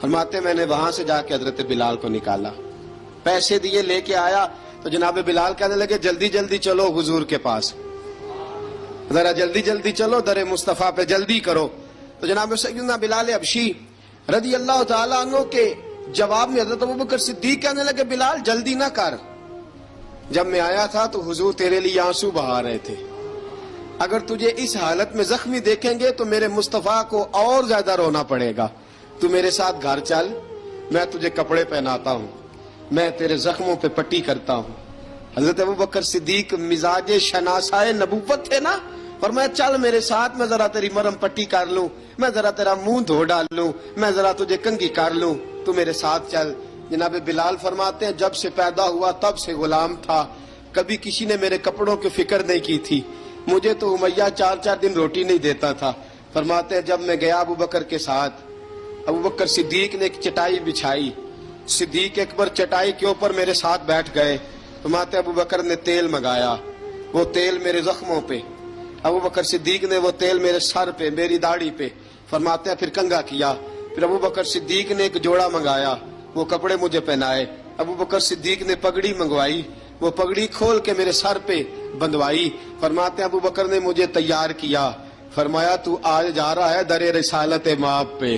فرماتے میں نے وہاں سے جا کے حضرت بلال کو نکالا، پیسے دیے، لے کے آیا تو جناب بلال کہنے لگے جلدی جلدی چلو حضور کے پاس، ذرا جلدی جلدی چلو در مصطفیٰ پہ جلدی کرو۔ تو جناب سیدنا بلال حبشی رضی اللہ تعالیٰ عنہ کے جواب میں حضرت ابوبکر صدیق کہنے لگے بلال جلدی نہ کر، جب میں آیا تھا تو حضور تیرے لیے آنسو بہا رہے تھے، اگر تجھے اس حالت میں زخمی دیکھیں گے تو میرے مصطفیٰ کو اور زیادہ رونا پڑے گا، تو میرے ساتھ گھر چل، میں تجھے کپڑے پہناتا ہوں، میں تیرے زخموں پہ پٹی کرتا ہوں۔ حضرت ابوبکر صدیق مزاج شناسائے نبوت تھے نا، فرمایا چل میرے ساتھ، میں ذرا تیری مرہم پٹی کر لوں، میں ذرا تیرا منہ دھو ڈال لوں، میں ذرا تجھے کنگھی کر لوں، تو میرے ساتھ چل۔ جناب بلال فرماتے ہیں جب سے پیدا ہوا تب سے غلام تھا، کبھی کسی نے میرے کپڑوں کی فکر نہیں کی تھی، مجھے تو امیہ 4 دن روٹی نہیں دیتا تھا۔ فرماتے ہیں جب میں گیا ابوبکر کے ساتھ، ابوبکر صدیق نے ایک چٹائی بچھائی، صدیق اکبر چٹائی کے اوپر میرے ساتھ بیٹھ گئے۔ فرماتے ابوبکر نے تیل منگایا، وہ تیل میرے زخموں پہ، ابوبکر صدیق نے وہ تیل میرے سر پہ، میری داڑھی پہ، فرماتے ہیں پھر کنگھا کیا، پھر ابوبکر صدیق نے ایک جوڑا منگایا، وہ کپڑے مجھے پہنائے، ابوبکر صدیق نے پگڑی منگوائی، وہ پگڑی کھول کے میرے سر پہ بندوائی۔ فرماتے ہیں ابوبکر نے مجھے تیار کیا، فرمایا تو آج جا رہا ہے در رسالت مآب پہ،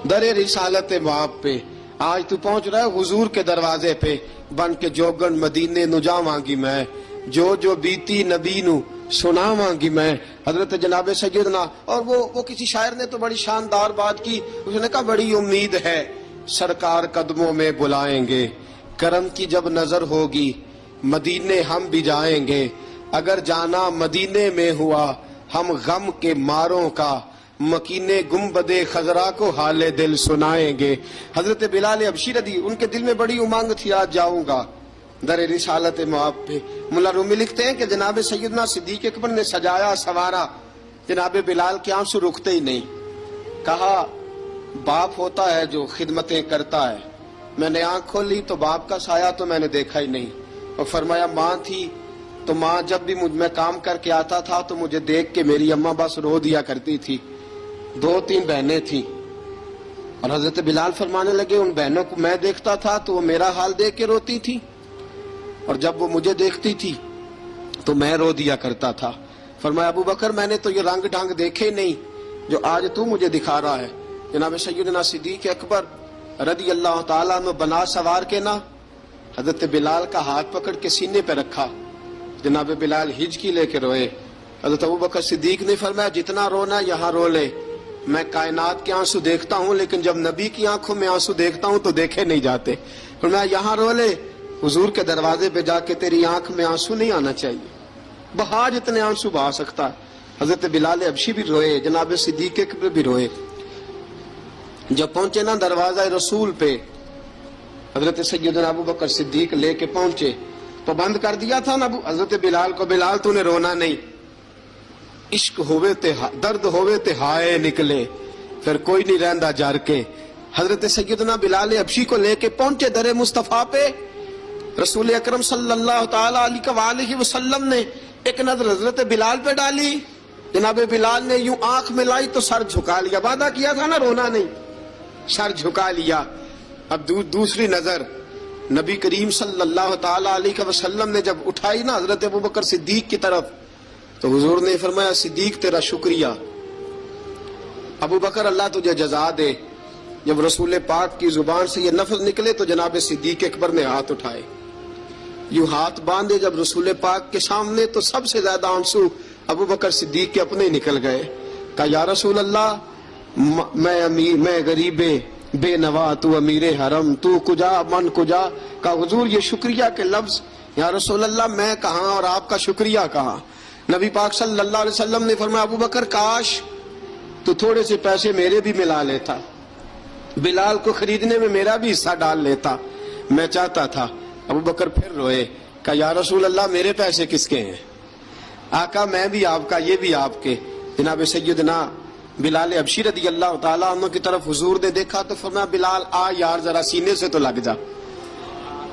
در رسالت مآب پہ، آج تو پہنچ رہا ہے حضور کے دروازے پہ، بن کے جوگن مدینے نو جاواں گی میں، جو بیتی نبی نو سنا مانگی میں۔ حضرت جناب سیدنا، اور وہ کسی شاعر نے تو بڑی شاندار بات کی، اس نے کہا بڑی امید ہے سرکار قدموں میں بلائیں گے، کرم کی جب نظر ہوگی مدینے ہم بھی جائیں گے، اگر جانا مدینے میں ہوا ہم غم کے ماروں کا، مکینے گنبد خضرا کو حال دل سنائیں گے۔ حضرت بلال حبشی رضی، ان کے دل میں بڑی امنگ تھی آج جاؤں گا در رسالت مآب پہ۔ ملا رومی لکھتے ہیں کہ جناب سیدنا صدیق اکبر نے سجایا سوارا، جناب بلال کے آنسو رکتے ہی نہیں، کہا باپ ہوتا ہے جو خدمتیں کرتا ہے، میں نے آنکھ کھولی تو باپ کا سایہ تو میں نے دیکھا ہی نہیں، اور فرمایا ماں تھی تو ماں جب بھی میں کام کر کے آتا تھا تو مجھے دیکھ کے میری اماں بس رو دیا کرتی تھی، 2-3 بہنیں تھیں، اور حضرت بلال فرمانے لگے ان بہنوں کو میں دیکھتا تھا تو وہ میرا حال دیکھ کے روتی تھی، اور جب وہ مجھے دیکھتی تھی تو میں رو دیا کرتا تھا۔ فرمایا ابوبکر میں نے تو یہ رنگ ڈھنگ دیکھے نہیں جو آج تو مجھے دکھا رہا ہے۔ جناب سیدنا صدیق اکبر رضی اللہ تعالیٰ عنہ بنا سوار کے نا حضرت بلال کا ہاتھ پکڑ کے سینے پہ رکھا، جناب بلال ہچکی لے کے روئے۔ حضرت ابوبکر صدیق نے فرمایا جتنا رونا یہاں رو لے، میں کائنات کے آنسو دیکھتا ہوں لیکن جب نبی کی آنکھوں میں آنسو دیکھتا ہوں تو دیکھے نہیں جاتے، فرمایا یہاں رو لے، حضور کے دروازے پہ جا کے تیری آنکھ میں آنسو نہیں آنا چاہیے، بہا جتنے آنسو بہا سکتا ہے۔ حضرت بلال حبشی بھی روئے، جناب صدیق اکبر بھی روئے۔ جب پہنچے نا دروازہ رسول پہ، حضرت سیدنا ابوبکر صدیق لے کے پہنچے تو بند کر دیا تھا نا حضرت بلال کو، بلال تو نے رونا نہیں، عشق ہوئے تے درد ہوئے تے ہائے نکلے، پھر کوئی نہیں رہندا جر کے۔ حضرت سیدنا بلال حبشی کو لے کے پہنچے در مصطفیٰ پہ، رسول اکرم صلی اللہ تعالی علیہ وسلم نے ایک نظر حضرت بلال پہ ڈالی، جناب بلال نے یوں آنکھ میں لائی تو سر جھکا لیا، وعدہ کیا تھا نا رونا نہیں، سر جھکا لیا۔ اب دوسری نظر نبی کریم صلی اللہ تعالی علیہ وسلم نے جب اٹھائی نا حضرت ابوبکر صدیق کی طرف تو حضور نے فرمایا صدیق تیرا شکریہ، ابوبکر اللہ تجھے جزا دے۔ جب رسول پاک کی زبان سے یہ لفظ نکلے تو جناب صدیق اکبر نے ہاتھ اٹھائے، یوں ہاتھ باندھے جب رسول پاک کے سامنے تو سب سے زیادہ آنسو ابوبکر صدیق کے اپنے نکل گئے۔ کہا یا رسول اللہ میں غریب بے نوا، تو امیر حرم، تو کجا من کجا۔ کہا حضور یہ شکریہ کے لفظ، یا رسول اللہ میں کہاں اور آپ کا شکریہ کہاں۔ نبی پاک صلی اللہ علیہ وسلم نے فرمایا ابوبکر کاش تو تھوڑے سے پیسے میرے بھی ملا لیتا، بلال کو خریدنے میں میرا بھی حصہ ڈال لیتا، میں چاہتا تھا۔ ابوبکر پھر روئے، کہا یا رسول اللہ میرے پیسے کس کے ہیں؟ آقا میں بھی آپ کا، یہ بھی آپ کے۔ جناب سیدنا بلال حبشی رضی اللہ تعالیٰ عنہ کی طرف حضور نے دیکھا تو فرمایا بلال آ یار ذرا سینے سے تو لگ جا۔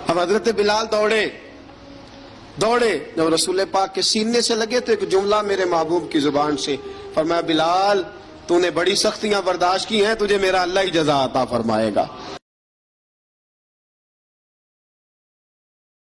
اب حضرت بلال دوڑے، جب رسول پاک کے سینے سے لگے تو ایک جملہ میرے محبوب کی زبان سے، فرمایا بلال تو نے بڑی سختیاں برداشت کی ہیں, تجھے میرا اللہ ہی جزا عطا فرمائے گا.